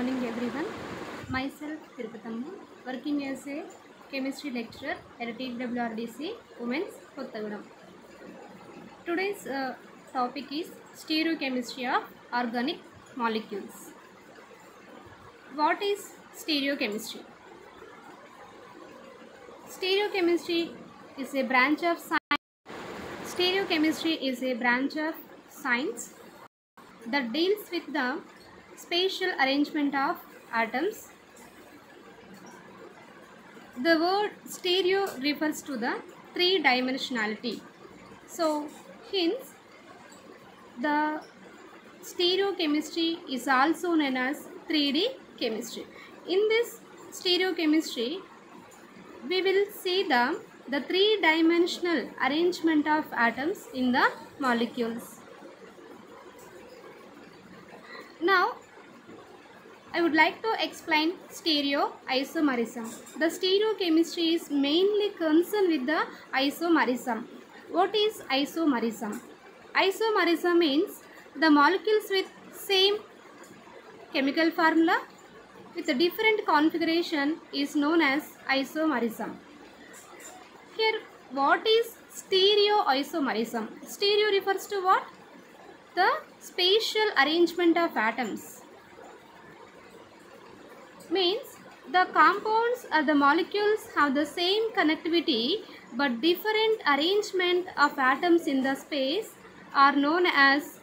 morning everyone. Myself Tirupatamma, working as a chemistry lecturer at TWRDC Women's Kottagudam. Today's topic is stereochemistry of organic molecules. What is stereochemistry? Stereochemistry is a branch of science. Stereochemistry is a branch of science that deals with the spatial arrangement of atoms. The word stereo refers to the three-dimensionality. So, hence, the stereochemistry is also known as 3D chemistry. In this stereochemistry, we will see the three-dimensional arrangement of atoms in the molecules. Now, I would like to explain stereoisomerism. The stereochemistry is mainly concerned with the isomerism. What is isomerism? Isomerism means the molecules with same chemical formula with a different configuration is known as isomerism. Here, what is stereoisomerism? Stereo refers to what? The spatial arrangement of atoms. Means the compounds or the molecules have the same connectivity but different arrangement of atoms in the space are known as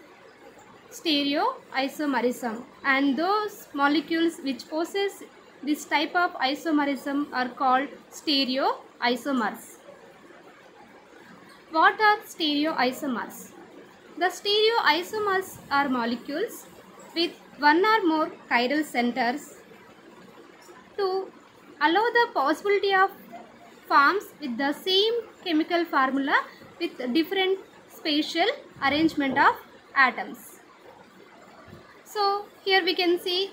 stereoisomerism, and those molecules which possess this type of isomerism are called stereoisomers. What are stereoisomers? The stereoisomers are molecules with one or more chiral centers to allow the possibility of forms with the same chemical formula with different spatial arrangement of atoms. So, here we can see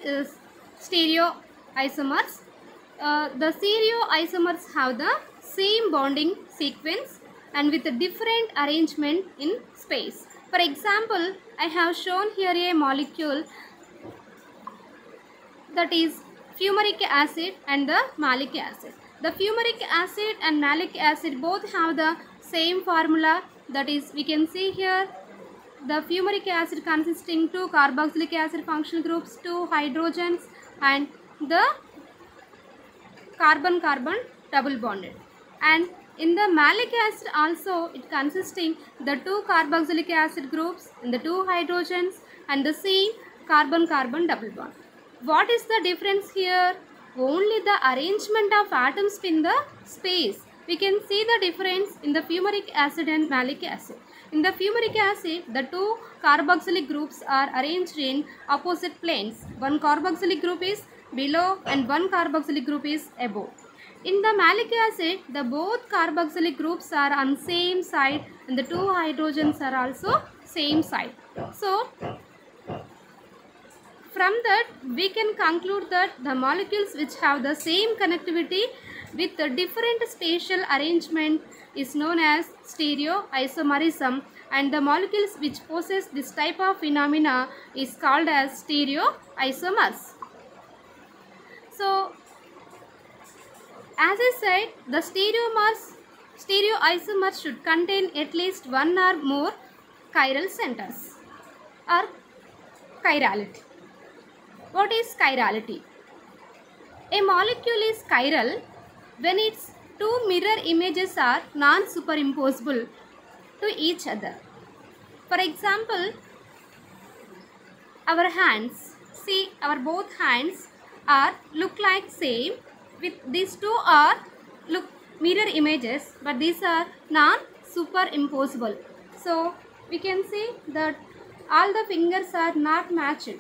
stereoisomers. The stereoisomers have the same bonding sequence and with a different arrangement in space. For example, I have shown here a molecule that is fumaric acid and the malic acid. The fumaric acid and malic acid both have the same formula, that is, we can see here the fumaric acid consisting 2 carboxylic acid functional groups, 2 hydrogens, and the carbon-carbon double bonded. And in the malic acid also it consisting the 2 carboxylic acid groups and the 2 hydrogens and the same carbon-carbon double bond. What is the difference here? Only the arrangement of atoms in the space. We can see the difference in the fumaric acid and malic acid. In the fumaric acid, the 2 carboxylic groups are arranged in opposite planes. One carboxylic group is below and one carboxylic group is above. In the malic acid, the both carboxylic groups are on same side and the 2 hydrogens are also same side. So, from that, we can conclude that the molecules which have the same connectivity with the different spatial arrangement is known as stereoisomerism, and the molecules which possess this type of phenomena is called as stereoisomers. So, as I said, the stereoisomers should contain at least one or more chiral centers or chirality. What is chirality? A molecule is chiral when its 2 mirror images are non-superimposable to each other. For example, our hands, see, our both hands look like same, with these 2 are mirror images, but these are non-superimposable. So, we can see that all the fingers are not matched.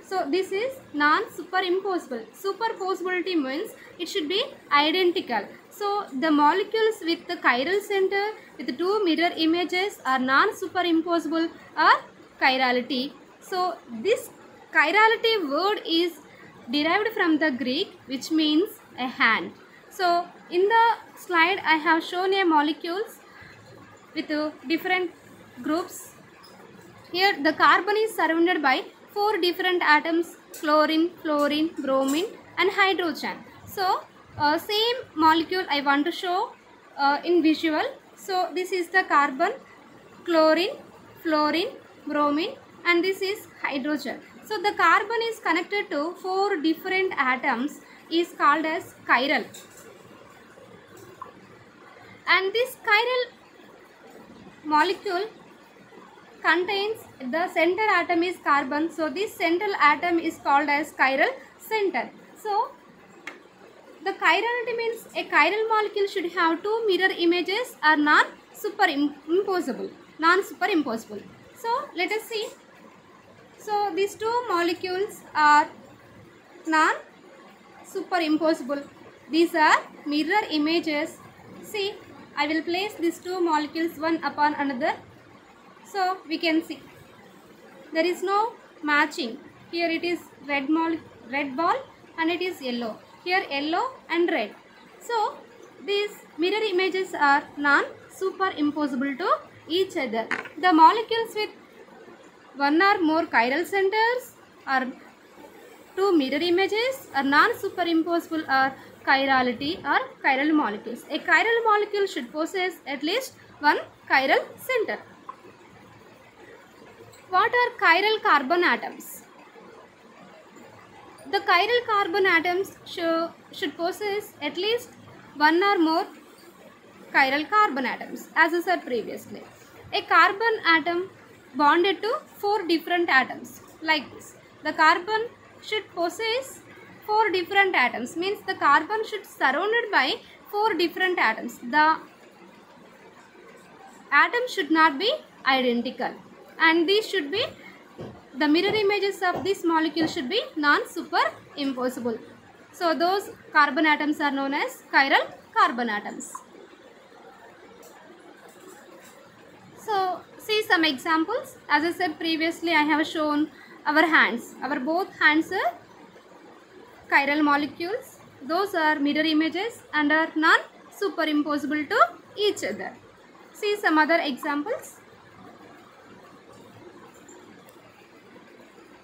So, this is non-superimposable. Superposability means it should be identical. So, the molecules with the chiral center with the 2 mirror images are non-superimposable or chirality. So, this chirality word is derived from the Greek, which means a hand. So, in the slide I have shown a molecules with different groups. Here the carbon is surrounded by 4 different atoms chlorine, fluorine, bromine and hydrogen. So same molecule I want to show in visual. So this is the carbon, chlorine, fluorine, bromine and this is hydrogen. So the carbon is connected to 4 different atoms is called as chiral. And this chiral molecule contains the center atom is carbon. So this central atom is called as chiral center. So the chirality means a chiral molecule should have 2 mirror images or non-superimposable. So let us see. So these 2 molecules are non-superimposable. These are mirror images. See, I will place these 2 molecules one upon another. So we can see there is no matching. Here it is red ball and it is yellow. Here yellow and red. So these mirror images are non-superimposable to each other. The molecules with 1 or more chiral centers or 2 mirror images are non-superimposable or chirality or chiral molecules. A chiral molecule should possess at least 1 chiral center. What are chiral carbon atoms? The chiral carbon atoms should possess at least 1 or more chiral carbon atoms, as I said previously. A carbon atom bonded to 4 different atoms like this. The carbon should possess 4 different atoms, means the carbon should surrounded by 4 different atoms. The atoms should not be identical and these should be, the mirror images of this molecule should be non-superimposable. So those carbon atoms are known as chiral carbon atoms. So see some examples. As I said previously, I have shown our hands. Our both hands are chiral molecules. Those are mirror images and are non-superimposable to each other. See some other examples.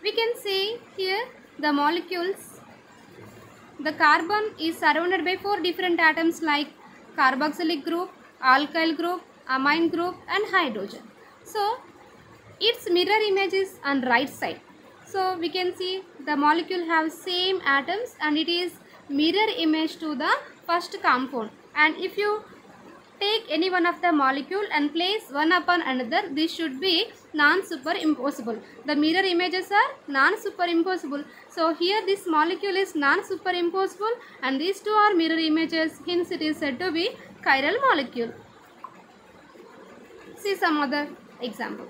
We can see here the molecules. The carbon is surrounded by 4 different atoms like carboxylic group, alkyl group, amine group and hydrogen. So its mirror image is on right side. So we can see the molecule have same atoms and it is mirror image to the first compound. And if you take any one of the molecule and place one upon another, this should be non-superimposable. The mirror images are non-superimposable. So here this molecule is non-superimposable and these 2 are mirror images. Hence it is said to be chiral molecule. See some other example.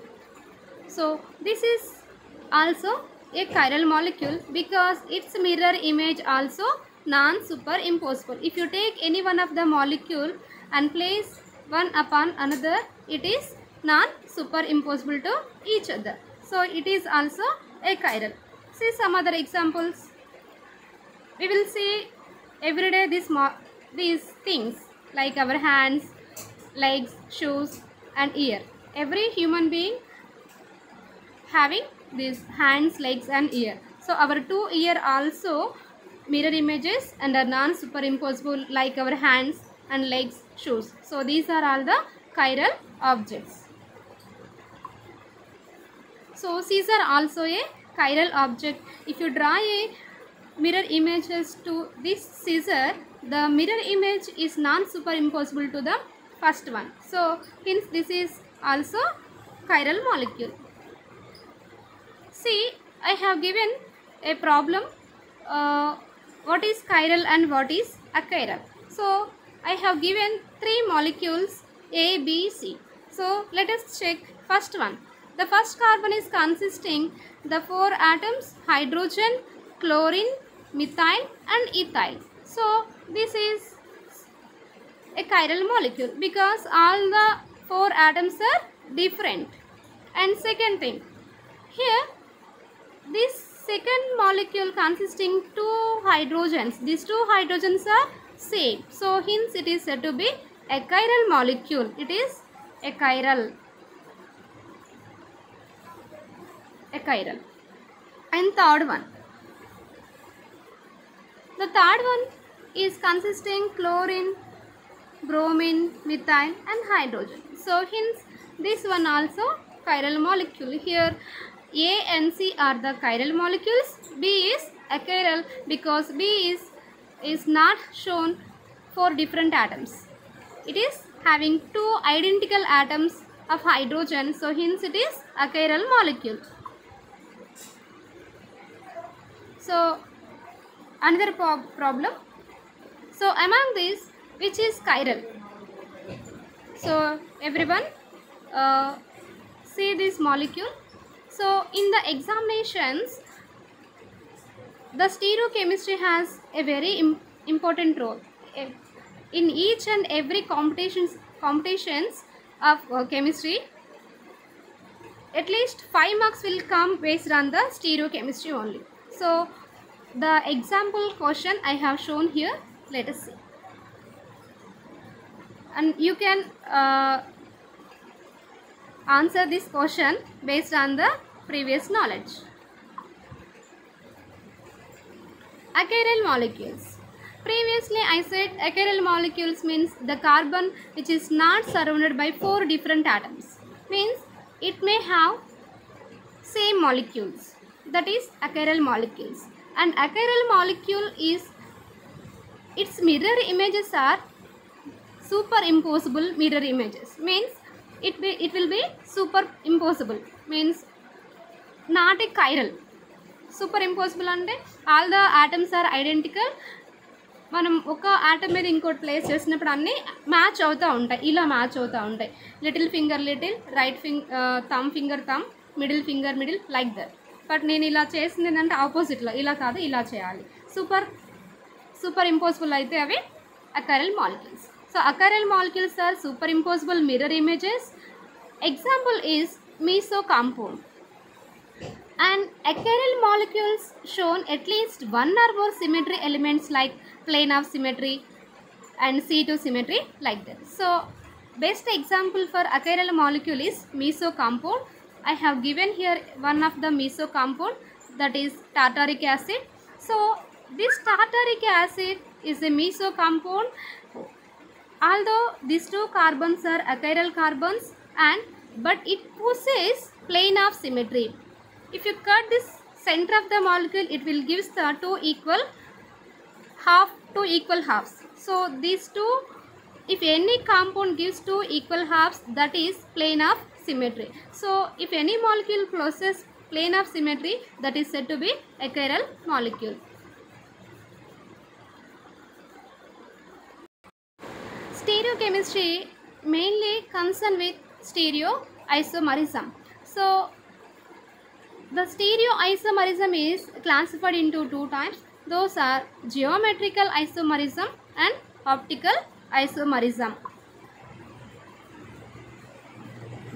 So this is also a chiral molecule because its mirror image also non-superimposable. If you take any one of the molecule and place one upon another, it is non-superimposable to each other. So it is also a chiral. See some other examples. We will see every day these things like our hands, legs, shoes and ear. Every human being having these hands, legs and ear. So our 2 ear also mirror images and are non-superimposable like our hands and legs, shoes. So these are all the chiral objects. So these are also a chiral object. If you draw a mirror images to this scissor, the mirror image is non-superimposable to the first one. So hence this is also chiral molecule. See, I have given a problem. What is chiral and what is achiral? So I have given 3 molecules A, B, C. So let us check first one. The first carbon is consisting the 4 atoms hydrogen, chlorine, methyl and ethyl. So this is a chiral molecule because all the 4 atoms are different. And second thing, here this second molecule consisting 2 hydrogens. These 2 hydrogens are same. So hence it is said to be a chiral molecule. It is a chiral. And third one, The third one is consisting chlorine, bromine, methyl and hydrogen. So hence this one also chiral molecule. Here A and C are the chiral molecules. B is achiral because B is not shown for different atoms. It is having two identical atoms of hydrogen, so hence it is achiral molecule. So another problem. So among these, which is chiral? So everyone see this molecule. So in the examinations, the stereochemistry has a very important role. In each and every competitions of chemistry, at least 5 marks will come based on the stereochemistry only. So the example question I have shown here, let us see. And you can answer this question based on the previous knowledge. Achiral molecules. Previously I said achiral molecules means the carbon which is not surrounded by 4 different atoms. Means it may have same molecules. That is achiral molecules. And achiral molecule is, its mirror images are superimposable mirror images. Means it will be superimposable. Means not a chiral. Superimposable అంటే all the atoms are identical. మనం ఒక atom మీద ఇంకోటి place చేసినప్పుడు అన్నీ match అవుతూ ఉంటాయి, ఇలా మ్యాచ్ అవుతూ ఉంటాయి. Little finger little, right thumb finger thumb, middle finger middle, like that. But నేను ఇలా చేసింది ఏంటంటే ఆపోజిట్లో, ఇలా కాదు ఇలా చేయాలి. సూపర్ ఇంపోసిబుల్ అయితే అవి achiral molecules. So achiral molecules are superimposable mirror images. Example is meso compound. And achiral molecules shown at least one or more symmetry elements like plane of symmetry and C2 symmetry, like that. So best example for achiral molecule is meso compound. I have given here one of the meso compound, that is tartaric acid. So this tartaric acid is a meso compound. Although these two carbons are achiral carbons, but it possesses plane of symmetry. If you cut this center of the molecule, it will give the two equal halves. So these two, if any compound gives two equal halves, that is plane of symmetry. So if any molecule possesses plane of symmetry, that is said to be achiral molecule. Stereochemistry mainly concerned with stereoisomerism. So the stereoisomerism is classified into two types. Those are geometrical isomerism and optical isomerism.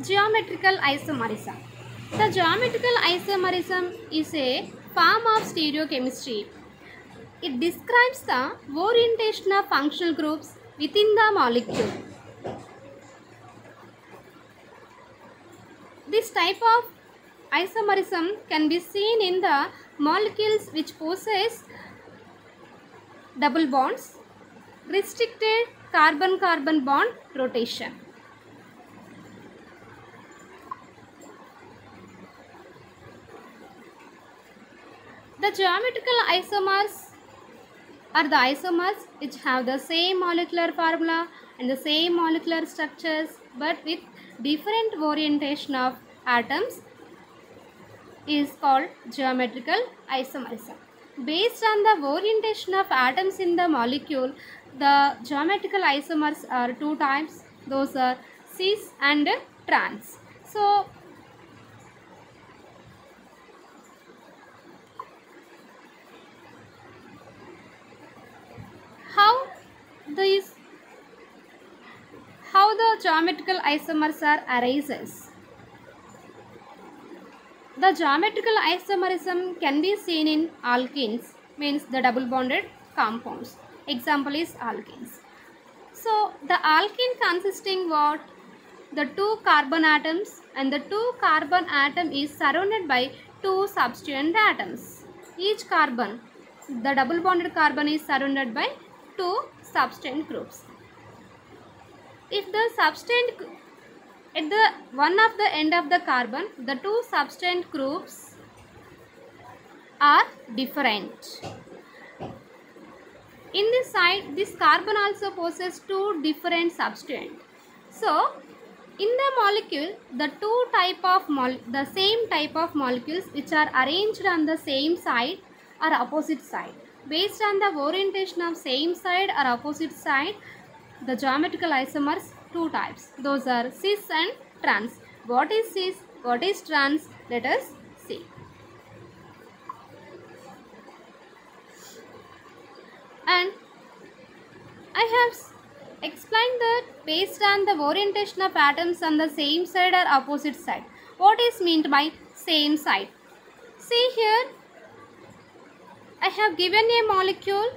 Geometrical isomerism. The geometrical isomerism is a form of stereochemistry. It describes the orientation of functional groups within the molecule. This type of isomerism can be seen in the molecules which possess double bonds, restricted carbon-carbon bond rotation. The geometrical isomers are the isomers which have the same molecular formula and the same molecular structures but with different orientation of atoms, is called geometrical isomerism. Based on the orientation of atoms in the molecule, the geometrical isomers are two types. Those are cis and trans. So how the geometrical isomers are arises? The geometrical isomerism can be seen in alkenes, means the double bonded compounds. Example is alkenes. So the alkene consisting what? The two carbon atoms, and the two carbon atom is surrounded by two substituent atoms. Each carbon the double bonded carbon is surrounded by two substance groups. If the substance at the one of the end of the carbon, the two substance groups are different. In this side, this carbon also possesses two different substances. So, in the molecule, the the same type of molecules which are arranged on the same side or opposite side. Based on the orientation of same side or opposite side, the geometrical isomers two types. Those are cis and trans. What is cis? What is trans? Let us see. And I have explained that based on the orientation of atoms on the same side or opposite side. What is meant by same side? See here, I have given a molecule.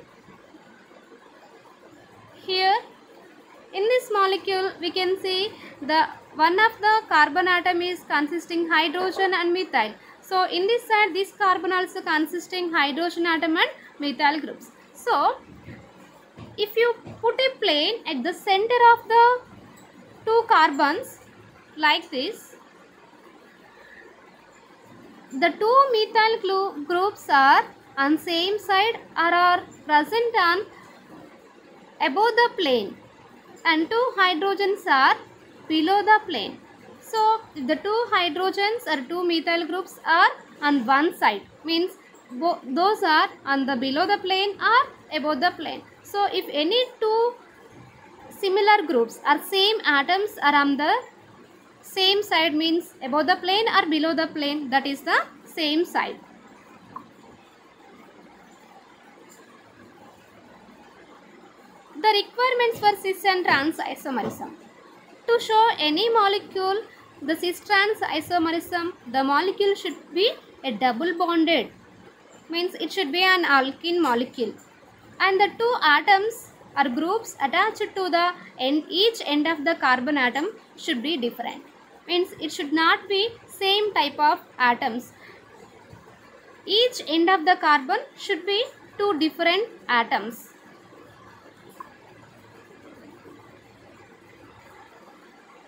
Here, in this molecule, we can see the one of the carbon atom is consisting hydrogen and methyl. So, in this side, this carbon also consisting hydrogen atom and methyl groups. So, if you put a plane at the center of the two carbons like this, the two methyl groups are on same side or are present on above the plane, and two hydrogens are below the plane. So, if the two hydrogens or two methyl groups are on one side, means those are on the below the plane or above the plane. So, if any two similar groups or same atoms are on the same side, means above the plane or below the plane, that is the same side. The requirements for cis and trans isomerism. To show any molecule the cis-trans isomerism, the molecule should be a double bonded, means it should be an alkene molecule, and the two atoms or groups attached to the each end of the carbon atom should be different, means it should not be same type of atoms. Each end of the carbon should be two different atoms.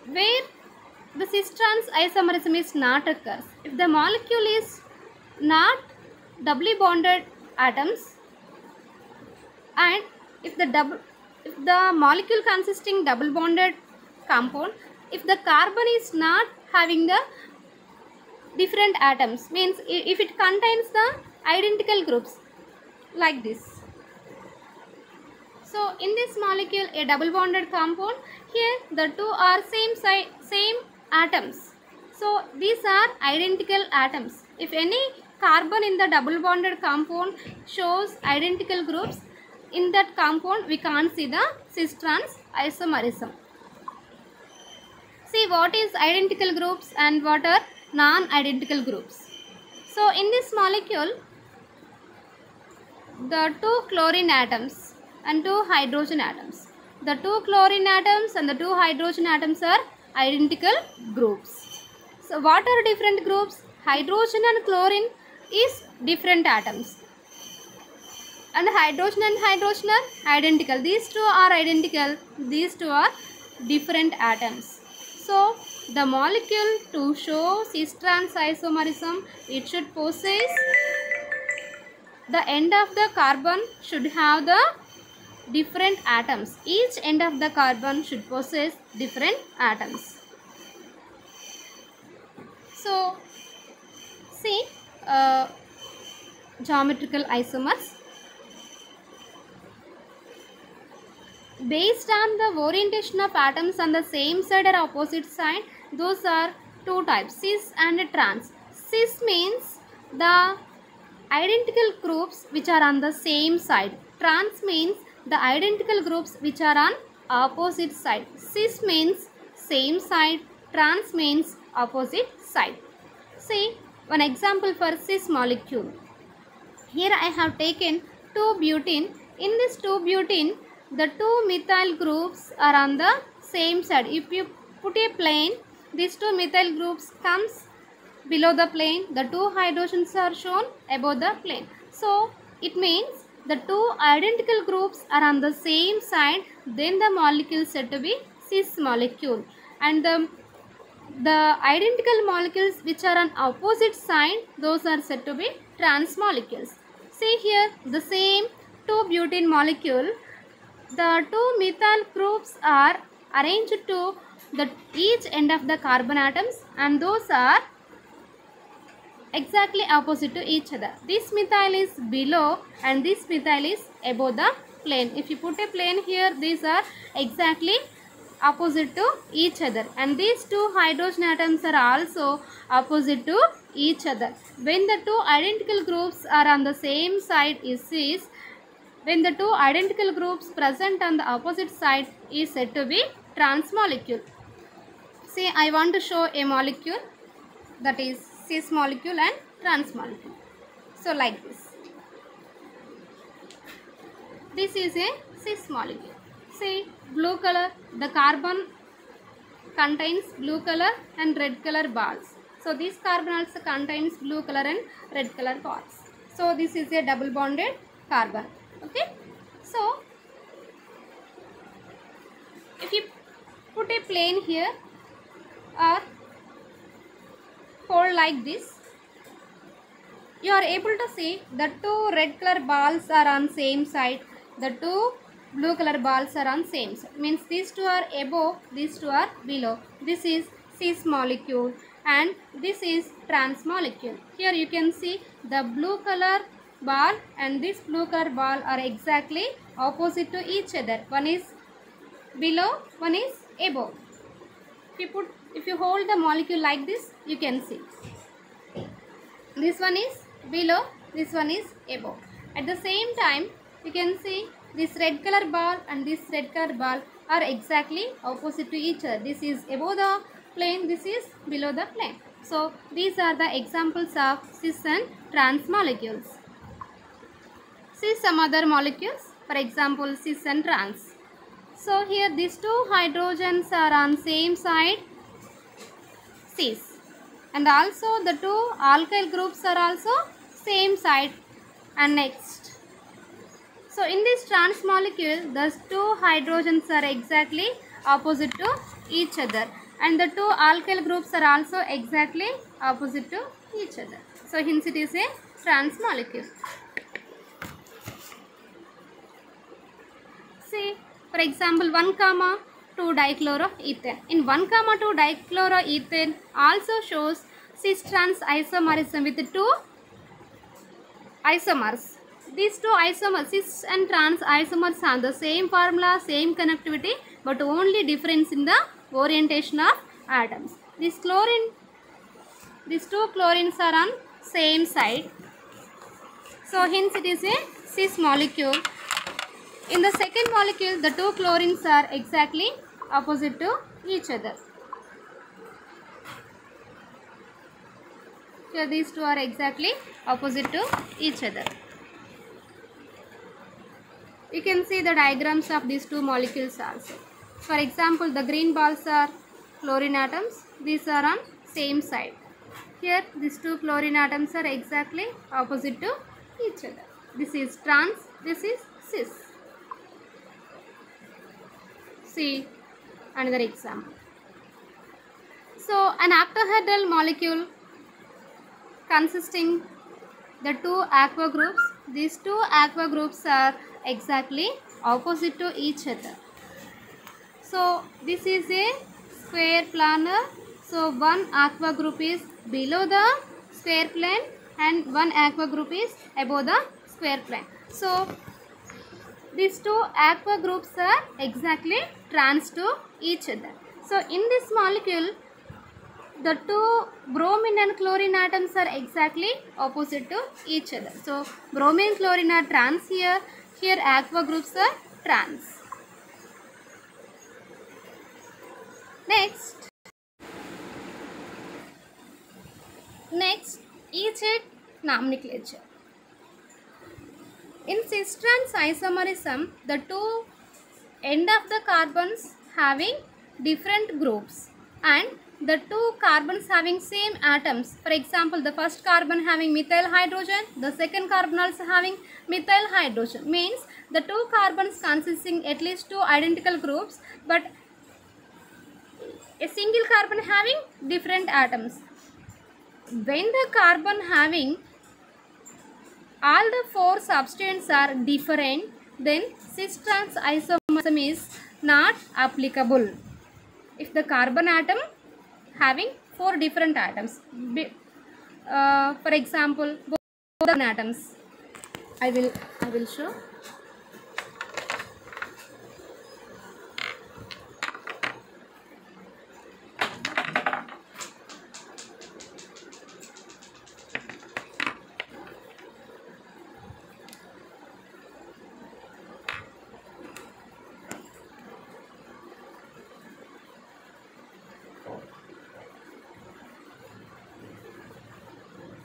Where the cis-trans isomerism is not occurs, if the molecule is not doubly bonded atoms, and if the molecule consisting double bonded compound, if the carbon is not having the different atoms, means if it contains the identical groups like this. So, in this molecule, a double bonded compound, here the two are same atoms. So, these are identical atoms. If any carbon in the double bonded compound shows identical groups, in that compound we can't see the cis-trans isomerism. See what is identical groups and what are non-identical groups. So, in this molecule, the two chlorine atoms and two hydrogen atoms. The two chlorine atoms and the two hydrogen atoms are identical groups. So, what are different groups? Hydrogen and chlorine is different atoms, and hydrogen and hydrogen are identical. These two are identical. These two are different atoms. So, the molecule to show cis-trans isomerism, it should possess the end of the carbon should have the different atoms. Each end of the carbon should possess different atoms. So, see geometrical isomers. Based on the orientation of atoms on the same side or opposite side, those are two types, cis and trans. Cis means the identical groups which are on the same side. Trans means the identical groups which are on opposite side. Cis means same side, trans means opposite side. See one example for cis molecule. Here I have taken 2-butene. In this 2-butene, the two methyl groups are on the same side. If you put a plane, these two methyl groups comes below the plane. The two hydrogens are shown above the plane. So, it means the two identical groups are on the same side, then the molecule is said to be cis molecule. And the identical molecules which are on opposite side, those are said to be trans molecules. See here, the same 2-butene molecule, the 2 methyl groups are arranged to the each end of the carbon atoms, and those are exactly opposite to each other. This methyl is below and this methyl is above the plane. If you put a plane here, these are exactly opposite to each other, and these two hydrogen atoms are also opposite to each other. When the two identical groups are on the same side is cis. When the two identical groups present on the opposite side is said to be trans molecule. See, I want to show a molecule, that is cis molecule and trans molecule. So like this. This is a cis molecule. See, blue color, the carbon contains blue color and red color balls. So this carbon also contains blue color and red color balls. So this is a double bonded carbon. Okay. So if you put a plane here or hold like this, you are able to see the two red color balls are on same side, the two blue color balls are on same side. Means these two are above, these two are below. This is cis molecule and this is trans molecule. Here you can see the blue color ball and this blue color ball are exactly opposite to each other. One is below, one is above. If you hold the molecule like this, you can see this one is below, this one is above. At the same time, you can see this red color ball and this red color ball are exactly opposite to each other. This is above the plane, this is below the plane. So these are the examples of cis and trans molecules. See some other molecules, for example cis and trans. So here these two hydrogens are on same side, cis, and also the two alkyl groups are also same side. And next, so in this trans molecule, the two hydrogens are exactly opposite to each other, and the two alkyl groups are also exactly opposite to each other. So hence it is a trans molecule. See, for example 1,2 dichloroethane. In 1,2 dichloroethane also shows cis-trans isomerism with two isomers. These two isomers, cis and trans isomers, have the same formula, same connectivity, but only difference in the orientation of atoms. These two chlorines are on same side. So hence it is a cis molecule. In the second molecule, the two chlorines are exactly opposite to each other. Here these two are exactly opposite to each other. You can see the diagrams of these two molecules also. For example, the green balls are chlorine atoms. These are on same side. Here these two chlorine atoms are exactly opposite to each other. This is trans, this is cis. See another example. So an octahedral molecule consisting the two aqua groups. These two aqua groups are exactly opposite to each other. So this is a square planar. So one aqua group is below the square plane and one aqua group is above the square plane. So these two aqua groups are exactly trans to each other. So in this molecule, the two bromine and chlorine atoms are exactly opposite to each other. So bromine and chlorine are trans here. Here aqua groups are trans. Next, eject nomenclature. In cis-trans isomerism, the two end of the carbons having different groups, and the two carbons having same atoms. For example, the first carbon having methyl hydrogen, the second carbon also having methyl hydrogen, means the two carbons consisting at least two identical groups, but a single carbon having different atoms. When the carbon having all the four substituents are different, then cis-trans isomerism is not applicable. If the carbon atom having four different atoms, for example, both the atoms, I will show.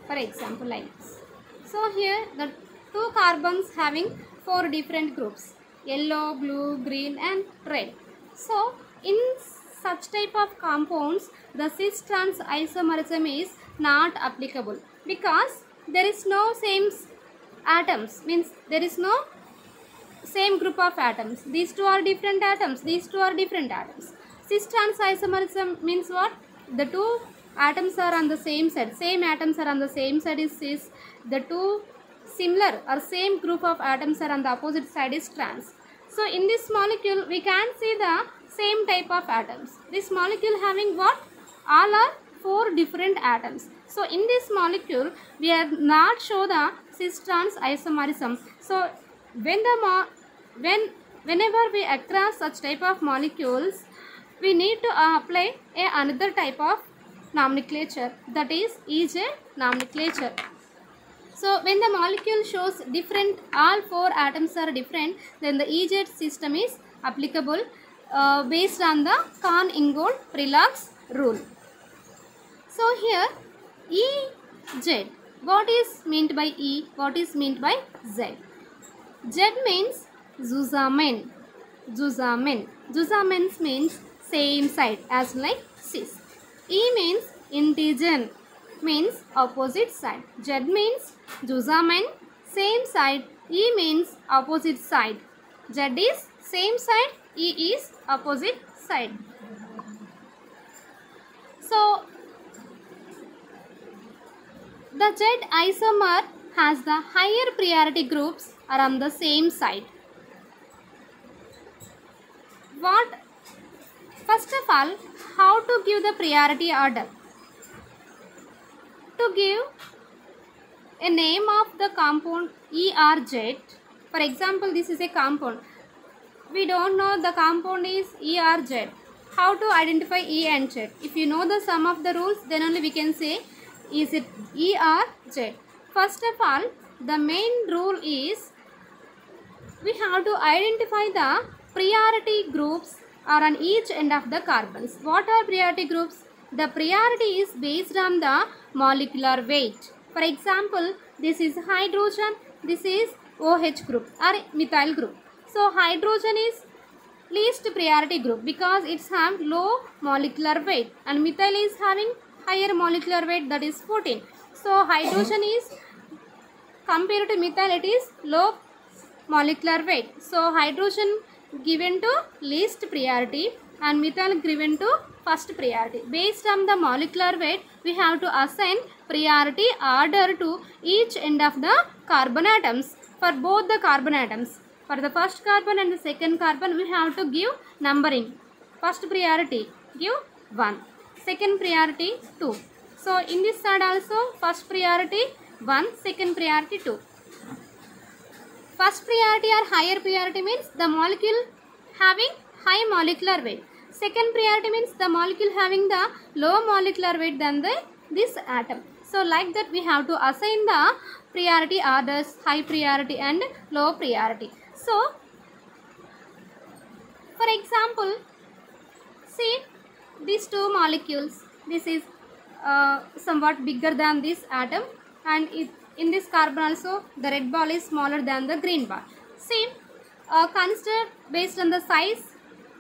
For example, like this. So here the two carbons having four different groups, yellow, blue, green and red. So in such type of compounds, the cis-trans isomerism is not applicable, because there is no same atoms, means there is no same group of atoms. These two are different atoms, these two are different atoms. Cis-trans isomerism means what? The two atoms are on the same side, same atoms are on the same side is cis, the two similar or same group of atoms are on the opposite side is trans. So in this molecule we can see the same type of atoms. This molecule having what? All are four different atoms. So in this molecule we are not show the cis-trans isomerism. So whenever we across such type of molecules, we need to apply another type of nomenclature, that is EJ nomenclature. So when the molecule shows different, all four atoms are different, then the EJ system is applicable based on the Kahn-Ingold-Prelog's rule. So here EZ, what is meant by E, what is meant by Z? Z means Zusammen. Zusammen means same side, as like cis. E means indigen, means opposite side. Z means Zusammen, same side. E means opposite side. Z is same side, E is opposite side. So the Z isomer has the higher priority groups are on the same side. First of all, how to give the priority order? To give a name of the compound ERZ, for example, this is a compound. We don't know the compound is ERZ. How to identify E and Z? If you know the sum of the rules, then only we can say is it ERZ. First of all, the main rule is we have to identify the priority groups are on each end of the carbons. What are priority groups? The priority is based on the molecular weight. For example, this is hydrogen, this is OH group or methyl group. So hydrogen is least priority group because it's have low molecular weight, and methyl is having higher molecular weight, that is 14. So hydrogen is compared to methyl, it is low molecular weight. So hydrogen given to least priority and methyl given to first priority. Based on the molecular weight, we have to assign priority order to each end of the carbon atoms for both the carbon atoms. For the first carbon and the second carbon, we have to give numbering. First priority give 1, second priority 2. So in this side also first priority 1, second priority 2. First priority or higher priority means the molecule having high molecular weight. Second priority means the molecule having the low molecular weight than this atom. So like that we have to assign the priority orders, high priority and low priority. So for example, see these two molecules, this is somewhat bigger than this atom, and in this carbon also the red ball is smaller than the green ball. See, consider based on the size,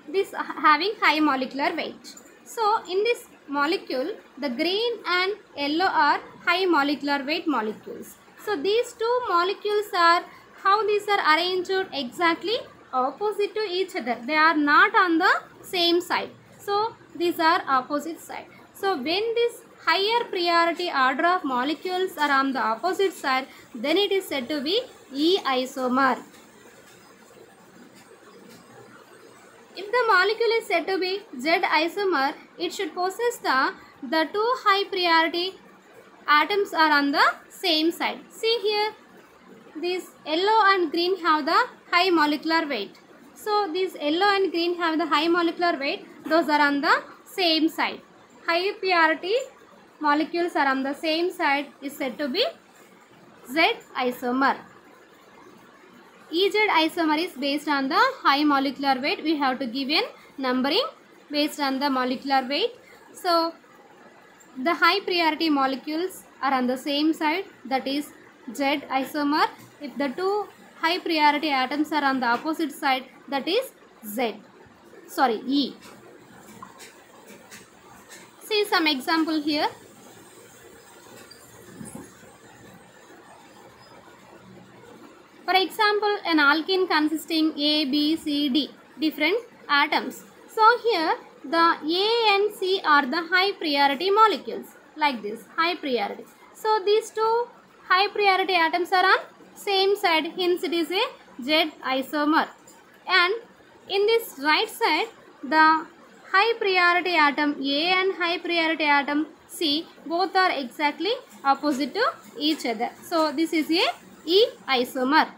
this having high molecular weight. So in this molecule, the green and yellow are high molecular weight molecules. So these two molecules are, how these are arranged, exactly opposite to each other. They are not on the same side. So these are opposite side. So when this higher priority order of molecules are on the opposite side, then it is said to be E isomer. If the molecule is said to be Z isomer, it should possess the two high priority atoms are on the same side. See here, these yellow and green have the high molecular weight. So these yellow and green have the high molecular weight. Those are on the same side. High priority molecules are on the same side is said to be Z isomer. EZ isomer is based on the high molecular weight. We have to give in numbering based on the molecular weight. So the high priority molecules are on the same side, that is Z isomer. If the two high priority atoms are on the opposite side, that is E. See some example here. For example, an alkene consisting A, B, C, D different atoms. So here the A and C are the high priority molecules, like this, high priority. So these two high priority atoms are on same side, hence it is a Z isomer. And in this right side, the high priority atom A and high priority atom C both are exactly opposite to each other. So this is a E isomer.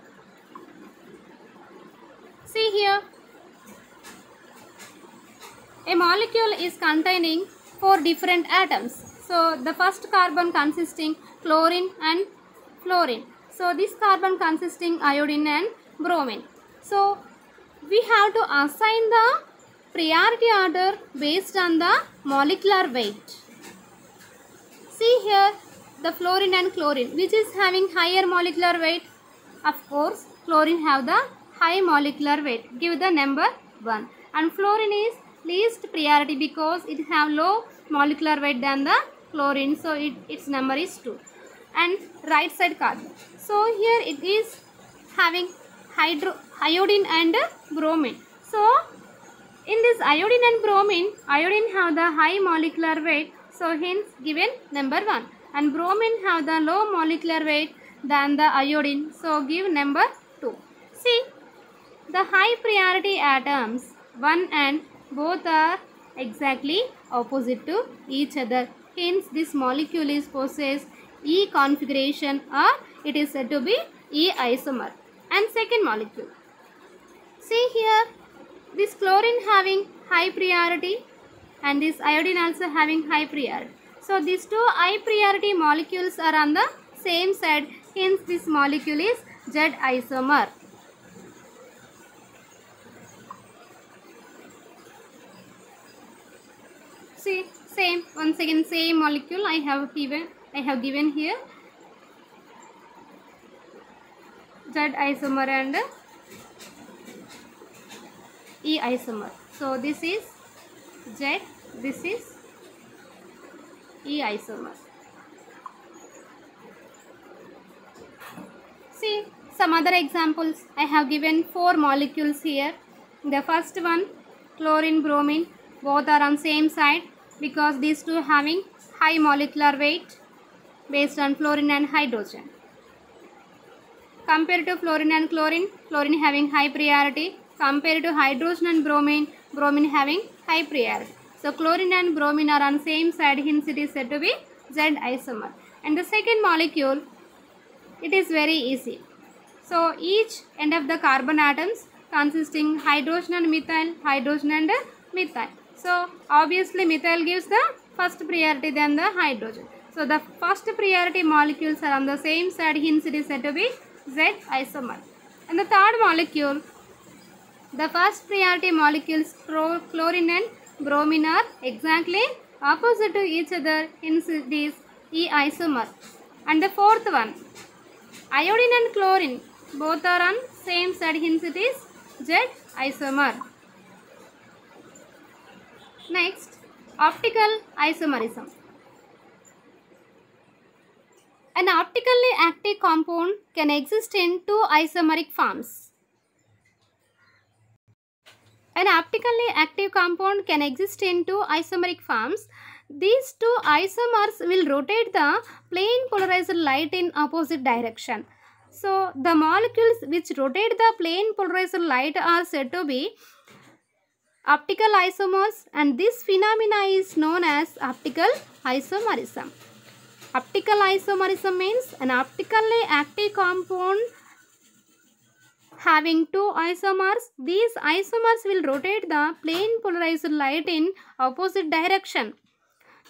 See here, a molecule is containing 4 different atoms. So the first carbon consisting chlorine and fluorine. So this carbon consisting iodine and bromine. So we have to assign the priority order based on the molecular weight. See here, the fluorine and chlorine, which is having higher molecular weight? Of course, chlorine have the high molecular weight. Give the number 1. And fluorine is least priority because it have low molecular weight than the chlorine. So its number is 2. And right side carbon. So here it is having iodine and bromine. So in this iodine and bromine, iodine have the high molecular weight. So hence given number 1. And bromine have the low molecular weight than the iodine. So give number 2. See, the high priority atoms 1 and both are exactly opposite to each other. Hence this molecule is possess E configuration, or it is said to be E isomer. And second molecule. See here, this chlorine having high priority and this iodine also having high priority. So these two high priority molecules are on the same side. Hence this molecule is Z isomer. See, same, once again same molecule I have given here, Z isomer and E isomer. So this is Z, this is E isomer. See some other examples. I have given 4 molecules here. The first one, chlorine, bromine, both are on same side because these two having high molecular weight based on fluorine and hydrogen. Compared to fluorine and chlorine, chlorine having high priority. Compared to hydrogen and bromine, bromine having high priority. So chlorine and bromine are on same side, hence it is said to be Z isomer. And the second molecule, it is very easy. So each end of the carbon atoms consisting hydrogen and methyl, hydrogen and methyl. So obviously methyl gives the first priority than the hydrogen. So the first priority molecules are on the same side, hence it is said to be Z isomer. And the third molecule, the first priority molecules chlorine and bromine are exactly opposite to each other, hence it is E isomer. And the fourth one, iodine and chlorine both are on same side, hence it is Z isomer. Next, Optical isomerism. An optically active compound can exist in two isomeric forms. An optically active compound can exist in two isomeric forms. These two isomers will rotate the plane polarized light in opposite direction. So, the molecules which rotate the plane polarized light are said to be optical isomers, and this phenomena is known as optical isomerism. Optical isomerism means an optically active compound having two isomers. These isomers will rotate the plane polarized light in opposite direction.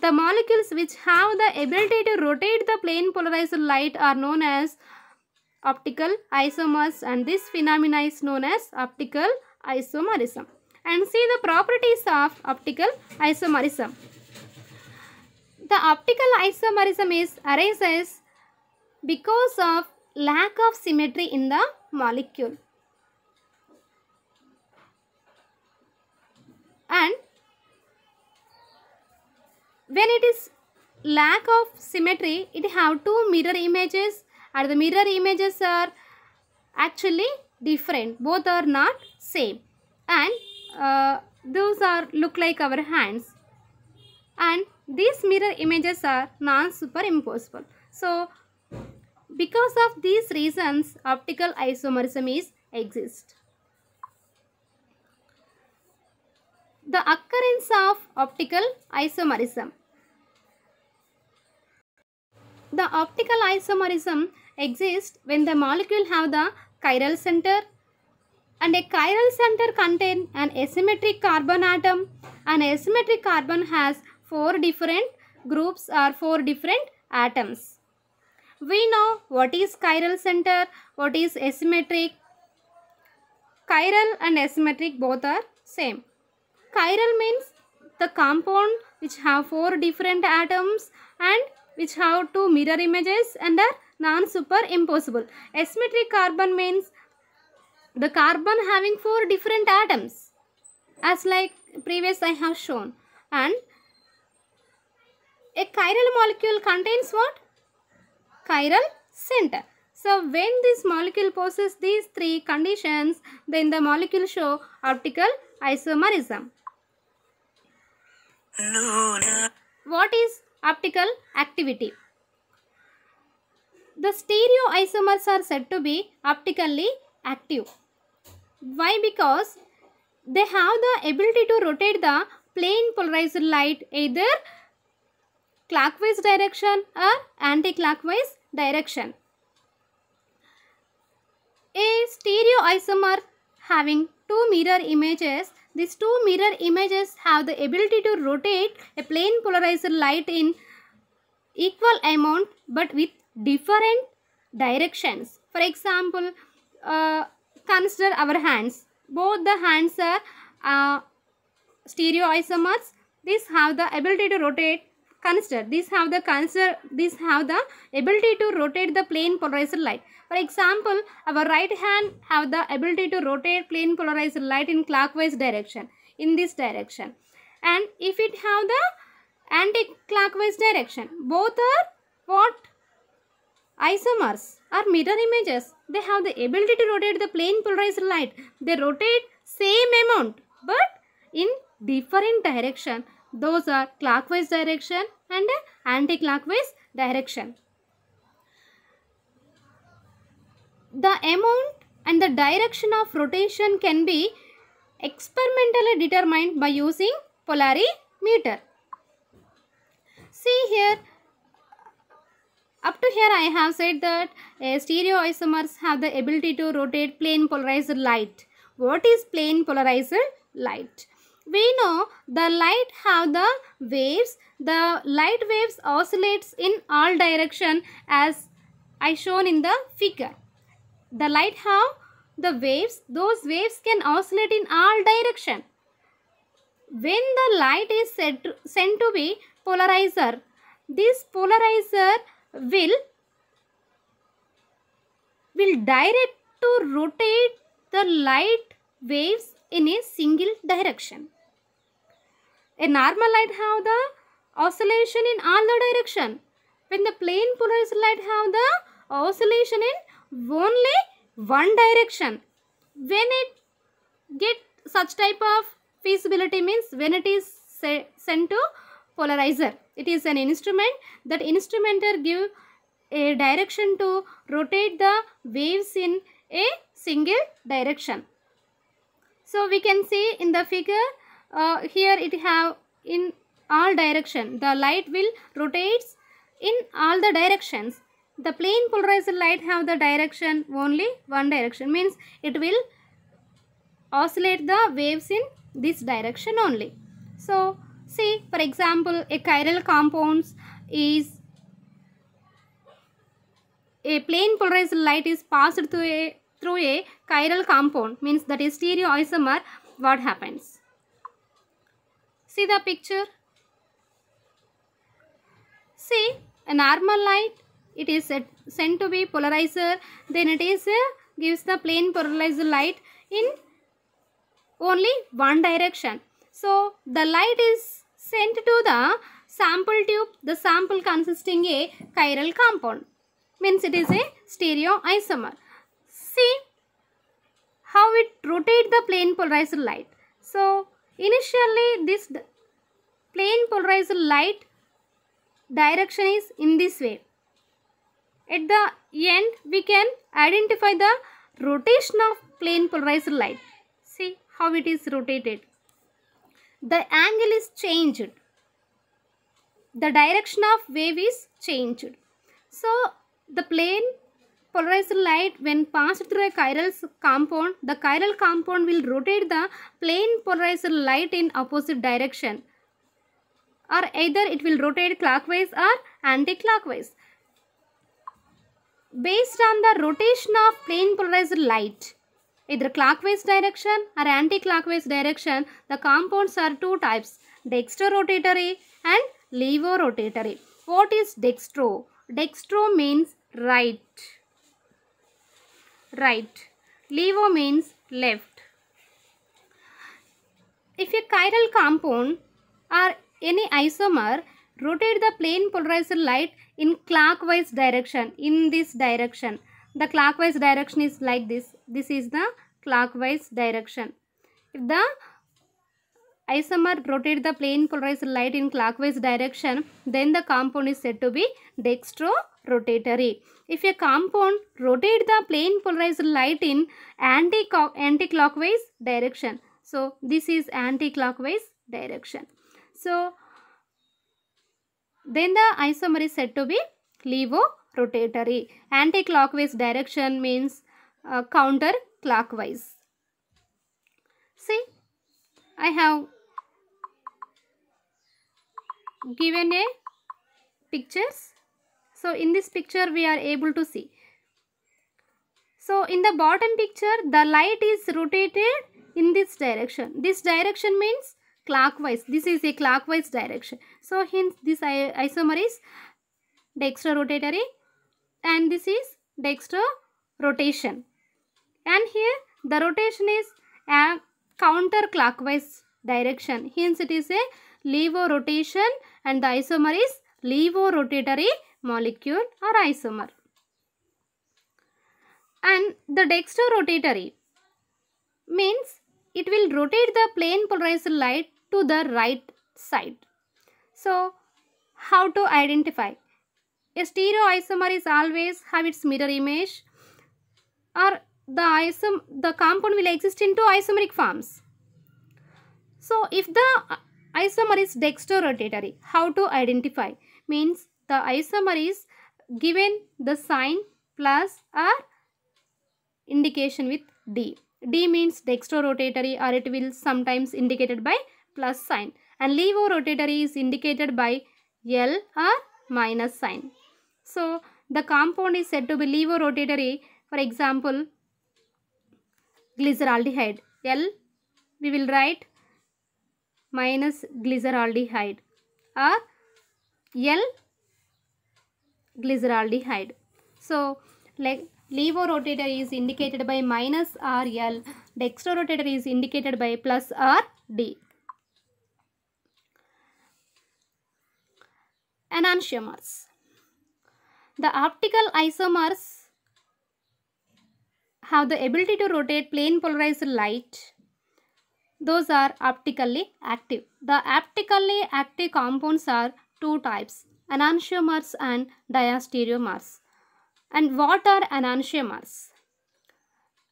The molecules which have the ability to rotate the plane polarized light are known as optical isomers, and this phenomena is known as optical isomerism. And see the properties of optical isomerism. The optical isomerism arises because of lack of symmetry in the molecule. And when it is lack of symmetry, it have two mirror images, and the mirror images are actually different. Both are not same, and those are look like our hands, and these mirror images are non-superimposable. So, because of these reasons, optical isomerism exists. The occurrence of optical isomerism. The optical isomerism exists when the molecule have the chiral center, and a chiral center contains an asymmetric carbon atom. An asymmetric carbon has four different groups or four different atoms. We know what is chiral center, what is asymmetric. Chiral and asymmetric both are same. Chiral means the compound which have four different atoms and which have two mirror images and are non-superimposable. Asymmetric carbon means the carbon having four different atoms, as like previous I have shown. And a chiral molecule contains what? Chiral center. So when this molecule possesses these three conditions, then the molecule show optical isomerism. What is optical activity? The stereoisomers are said to be optically active. Why? Because they have the ability to rotate the plane polarized light either clockwise direction or anti-clockwise direction. A stereoisomer having two mirror images. These two mirror images have the ability to rotate a plane polarized light in equal amount but with different directions. For example, consider our hands. Both the hands are stereoisomers. These have the ability to rotate. These have the ability to rotate the plane polarized light. For example, our right hand have the ability to rotate plane polarized light in clockwise direction, in this direction. And if it have the anti-clockwise direction, both are what? Isomers or mirror images. They have the ability to rotate the plane polarized light. They rotate same amount but in different direction. Those are clockwise direction and anti-clockwise direction. The amount and the direction of rotation can be experimentally determined by using polarimeter. See here, up to here I have said that stereoisomers have the ability to rotate plane polarized light. What is plane polarized light? We know the light have the waves. The light waves oscillates in all direction as I shown in the figure. The light have the waves. Those waves can oscillate in all direction. When the light is sent to be polarizer, this polarizer will direct to rotate the light waves in a single direction. A normal light have the oscillation in all the direction. When the plane polarized light have the oscillation in only one direction. When it get such type of feasibility means when it is sent to polarizer. It is an instrument. That instrumenter give a direction to rotate the waves in a single direction. So we can see in the figure here it have in all direction. The light will rotates in all the directions. The plane polarized light have the direction only one direction, means it will oscillate the waves in this direction only. So see, for example, a chiral compounds is a plane polarized light is passed through a chiral compound, means that is stereoisomer. What happens? See the picture. See, a normal light, it is sent to be polarizer, then it is gives the plane polarized light in only one direction. So the light is sent to the sample tube. The sample consisting a chiral compound, means it is a stereoisomer. See how it rotates the plane polarized light. So initially this plane polarized light direction is in this way. At the end we can identify the rotation of plane polarized light. See how it is rotated. The angle is changed. The direction of wave is changed. So the plane polarized light when passed through a chiral compound, the chiral compound will rotate the plane polarized light in opposite direction, or either it will rotate clockwise or anti-clockwise. Based on the rotation of plane polarized light, either clockwise direction or anti-clockwise direction, the compounds are two types, dextrorotatory and levorotatory. What is dextro? Dextro means right. Levo means left. If a chiral compound or any isomer rotate the plane polarized light in clockwise direction, in this direction, the clockwise direction is like this. This is the clockwise direction. If the isomer rotate the plane polarized light in clockwise direction, then the compound is said to be dextrorotatory. If a compound rotate the plane polarized light in anti-clockwise direction, so this is anti-clockwise direction. So then the isomer is said to be levorotatory. Anti-clockwise direction means counter-clockwise. See, I have given a pictures. So in this picture we are able to see. So in the bottom picture the light is rotated in this direction. This direction means clockwise. This is a clockwise direction. So hence this isomer is dextrorotatory and this is dextrorotation. And here the rotation is a counterclockwise direction. Hence it is a levorotation and the isomer is levorotatory molecule or isomer. And the dextrorotatory means it will rotate the plane polarized light to the right side. So how to identify? A stereoisomer is always have its mirror image, or the compound will exist in two isomeric forms. So if the isomer is dextrorotatory, how to identify? Means the isomer is given the sign plus or indication with D. D means dextrorotatory, or it will sometimes indicated by plus sign, and levorotatory is indicated by L or minus sign. So the compound is said to be levorotatory. For example, glyceraldehyde. L we will write minus glyceraldehyde or L glyceraldehyde. So like levorotatory is indicated by minus or L. Dextrorotatory is indicated by plus or D. Enantiomers. The optical isomers have the ability to rotate plane polarized light. Those are optically active. The optically active compounds are two types, enantiomers and diastereomers. And what are enantiomers?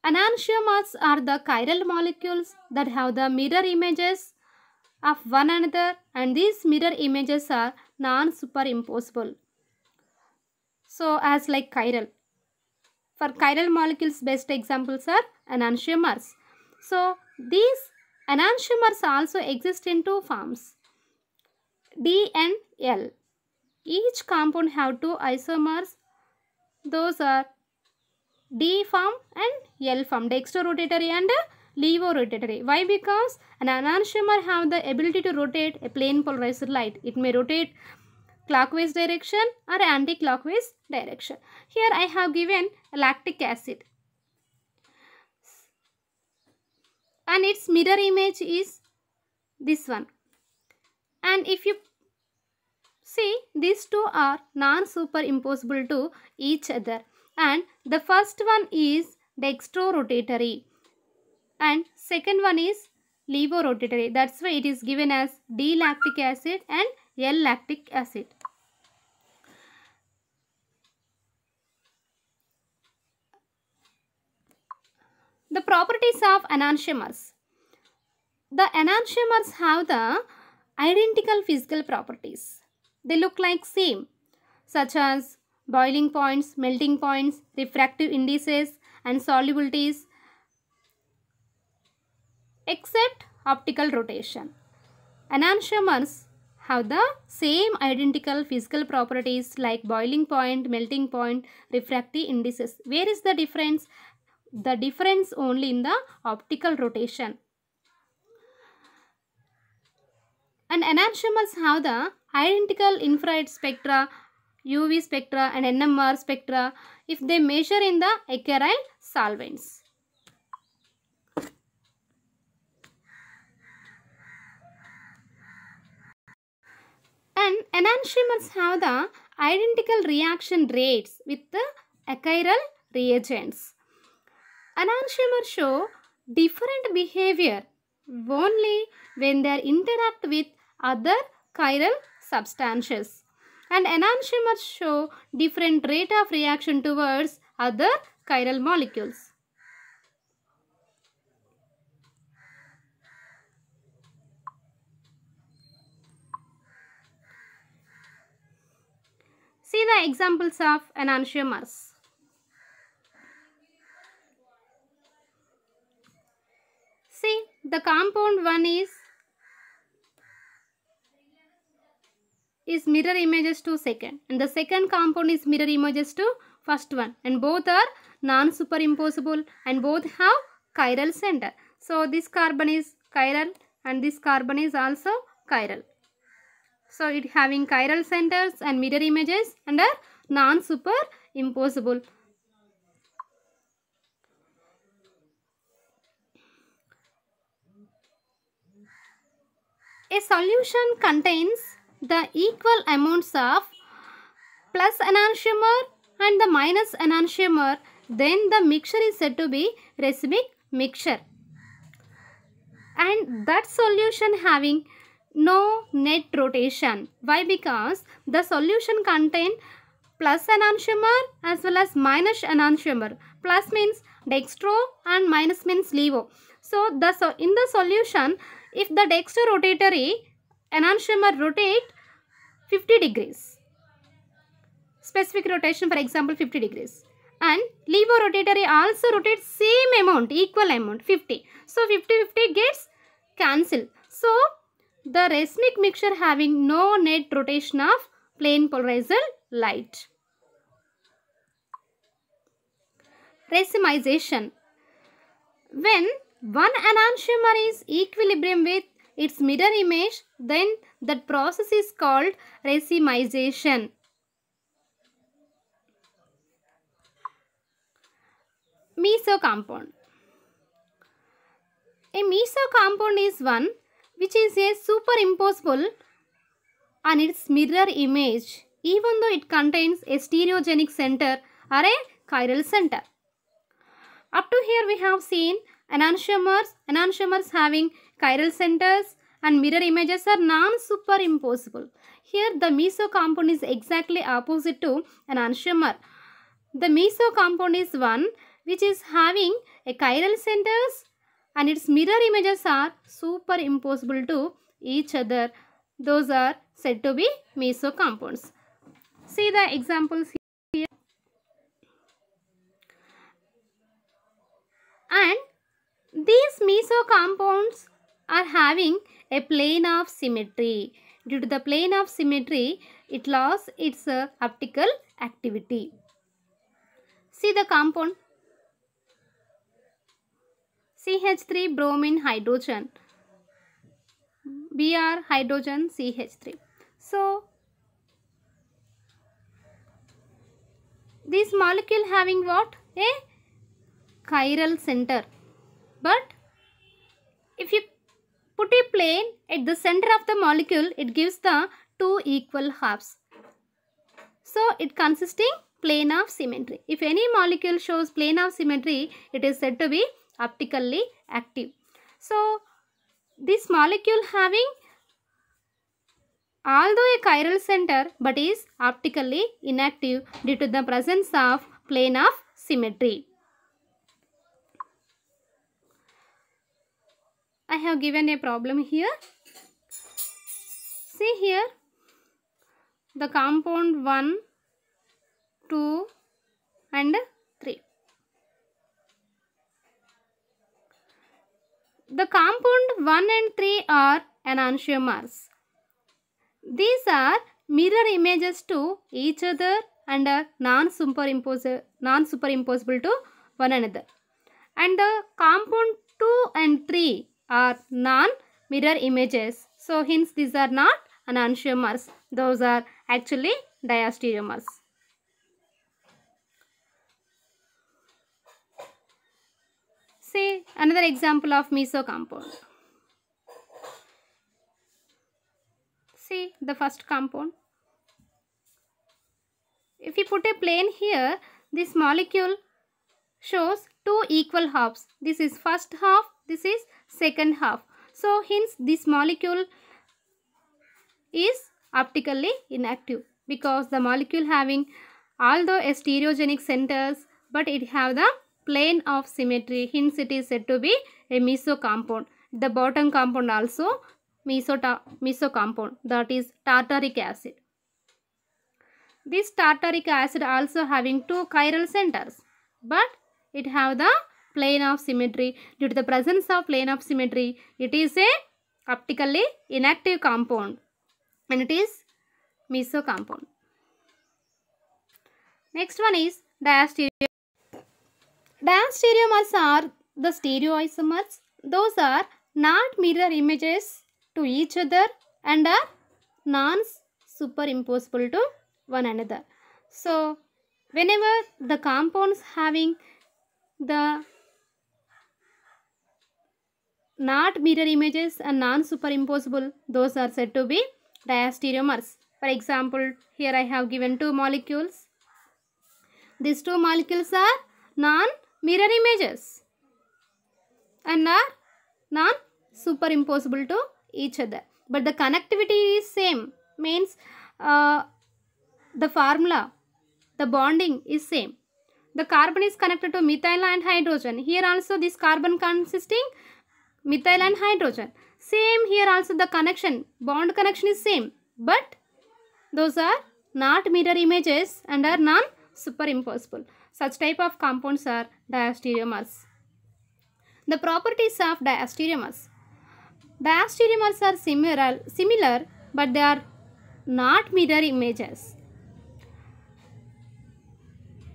Enantiomers are the chiral molecules that have the mirror images of one another, and these mirror images are non-superimposable. So as like chiral. For chiral molecules, best examples are enantiomers. So these enantiomers also exist in two forms, D and L. Each compound have two isomers. Those are D form and L form, dextrorotatory and levorotatory. Why? Because an enantiomer have the ability to rotate a plane polarized light. It may rotate clockwise direction or anti-clockwise direction. Here I have given lactic acid, and its mirror image is this one. And if you see, these two are non-superimposable to each other. And the first one is dextrorotatory and second one is levorotatory. That's why it is given as D-lactic acid and L-lactic acid. The properties of enantiomers. The enantiomers have the identical physical properties. They look like same, such as boiling points, melting points, refractive indices and solubilities, except optical rotation. Enantiomers have the same identical physical properties like boiling point, melting point, refractive indices. Where is the difference? The difference only in the optical rotation. And enantiomers have the identical infrared spectra, UV spectra and NMR spectra if they measure in the acyl solvents. And enantiomers have the identical reaction rates with the acyl reagents. Enantiomers show different behavior only when they interact with other chiral substances. And enantiomers show different rate of reaction towards other chiral molecules. See the examples of enantiomers. See, the compound one is mirror images to second, and the second compound is mirror images to first one, and both are non-superimposable and both have chiral center. So this carbon is chiral and this carbon is also chiral. So it having chiral centers and mirror images and are non-superimposable. A solution contains the equal amounts of plus enantiomer and the minus enantiomer, then the mixture is said to be racemic mixture. And that solution having no net rotation. Why? Because the solution contain plus enantiomer as well as minus enantiomer. Plus means dextro and minus means levo. So in the solution, if the dextrorotatory enantiomer rotate 50 degrees, specific rotation for example 50 degrees, and levorotatory also rotates same amount, equal amount 50. So 50-50 gets cancelled. So the racemic mixture having no net rotation of plane polarized light. Racemization. When one enantiomer is equilibrium with its mirror image, then that process is called racemization. Meso compound. A meso compound is one which is a superimposable and its mirror image, even though it contains a stereogenic center or a chiral center. Up to here we have seen enantiomers. Enantiomers having chiral centers and mirror images are non-superimposable. Here the meso compound is exactly opposite to enantiomer. The meso compound is one which is having a chiral centers and its mirror images are superimposable to each other. Those are said to be meso compounds. See the examples here. And these meso compounds are having a plane of symmetry. Due to the plane of symmetry, it lost its optical activity. See the compound CH3 bromine hydrogen, Br hydrogen CH3. So this molecule having what? A chiral center. But if you put a plane at the center of the molecule, it gives the two equal halves. So it consisting plane of symmetry. If any molecule shows plane of symmetry, it is said to be optically active. So this molecule having although a chiral center but is optically inactive due to the presence of plane of symmetry. I have given a problem here. See here the compound 1, 2 and 3. The compound 1 and 3 are enantiomers. These are mirror images to each other and are non-superimposable to one another. And the compound 2 and 3 are non-mirror images. So hence these are not enantiomers. Those are actually diastereomers. See another example of meso compound. See the first compound. If you put a plane here, this molecule shows two equal halves. This is first half, this is second half. So hence this molecule is optically inactive because the molecule having although a stereogenic centers but it have the plane of symmetry. Hence it is said to be a meso compound. The bottom compound also meso compound, that is tartaric acid. This tartaric acid also having two chiral centers but it have the plane of symmetry. Due to the presence of plane of symmetry, it is a optically inactive compound and it is meso compound. Next one is diastereomers. Diastereomers are the stereoisomers. Those are not mirror images to each other and are non-superimposable to one another. So whenever the compounds having the not mirror images and non-superimposable, those are said to be diastereomers. For example, here I have given two molecules. These two molecules are non-mirror images and are non-superimposable to each other. But the connectivity is same, means the formula, the bonding is same. The carbon is connected to methyl and hydrogen. Here also this carbon consisting methyl and hydrogen. Same here also the connection, bond connection is same. But those are not mirror images and are non-superimposable. Such type of compounds are diastereomers. The properties of diastereomers. Diastereomers are similar but they are not mirror images.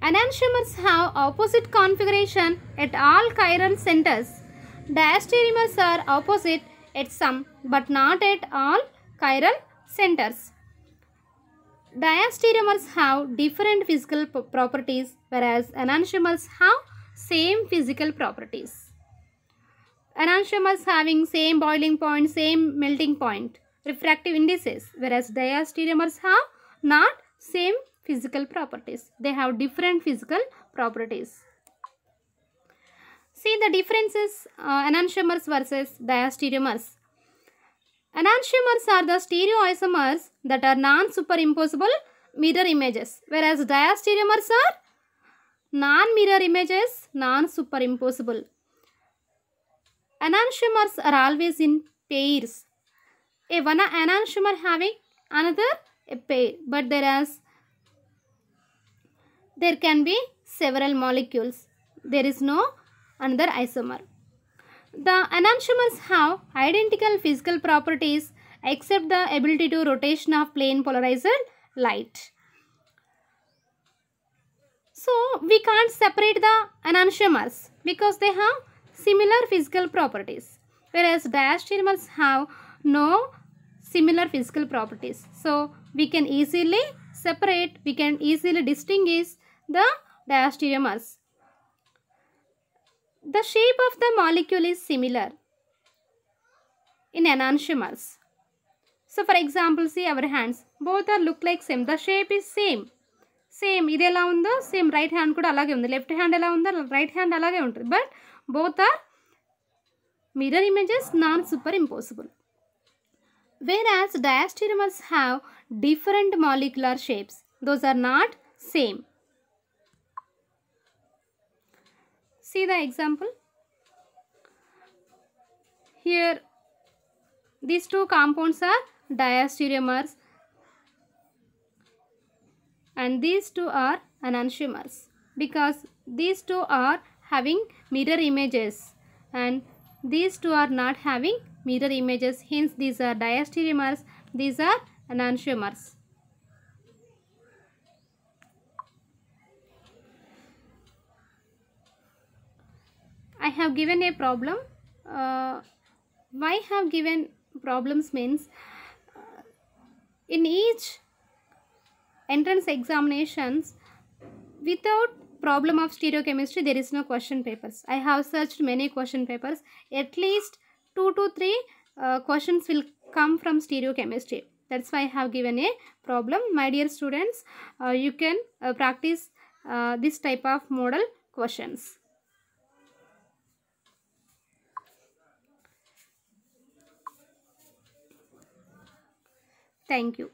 Enantiomers have opposite configuration at all chiral centers. Diastereomers are opposite at some but not at all chiral centers. Diastereomers have different physical properties whereas enantiomers have same physical properties. Enantiomers having same boiling point, same melting point. refractive indices, whereas diastereomers have not same physical properties. They have different physical properties. See the differences enantiomers versus diastereomers. Enantiomers are the stereoisomers that are non-superimposable mirror images, whereas diastereomers are non-mirror images, non-superimposable. Enantiomers are always in pairs. One enantiomer having another a pair, but there can be several molecules. There is no another isomer. The enantiomers have identical physical properties except the ability to rotation of plane polarized light. So we can't separate the enantiomers because they have similar physical properties, whereas diastereomers have no similar physical properties. So we can easily separate, we can easily distinguish the diastereomers. The shape of the molecule is similar in enantiomers. So for example, see our hands, both are look like same. The shape is same. Same, ఇది ఎలా ఉందో same right hand కూడా అలాగే ఉంది. Left hand ఎలా ఉందో right hand అలాగే ఉంటుంది. But both are mirror images, non-superimposable. Whereas diastereomers have different molecular shapes. Those are not same. See the example. Here these two compounds are diastereomers and these two are enantiomers because these two are having mirror images and these two are not having mirror images. Hence these are diastereomers, these are enantiomers. I have given a problem. Why have given problems means in each entrance examinations without problem of stereochemistry there is no question papers. I have searched many question papers. At least 2 to 3 questions will come from stereochemistry. That's why I have given a problem. My dear students, you can practice this type of model questions. Thank you.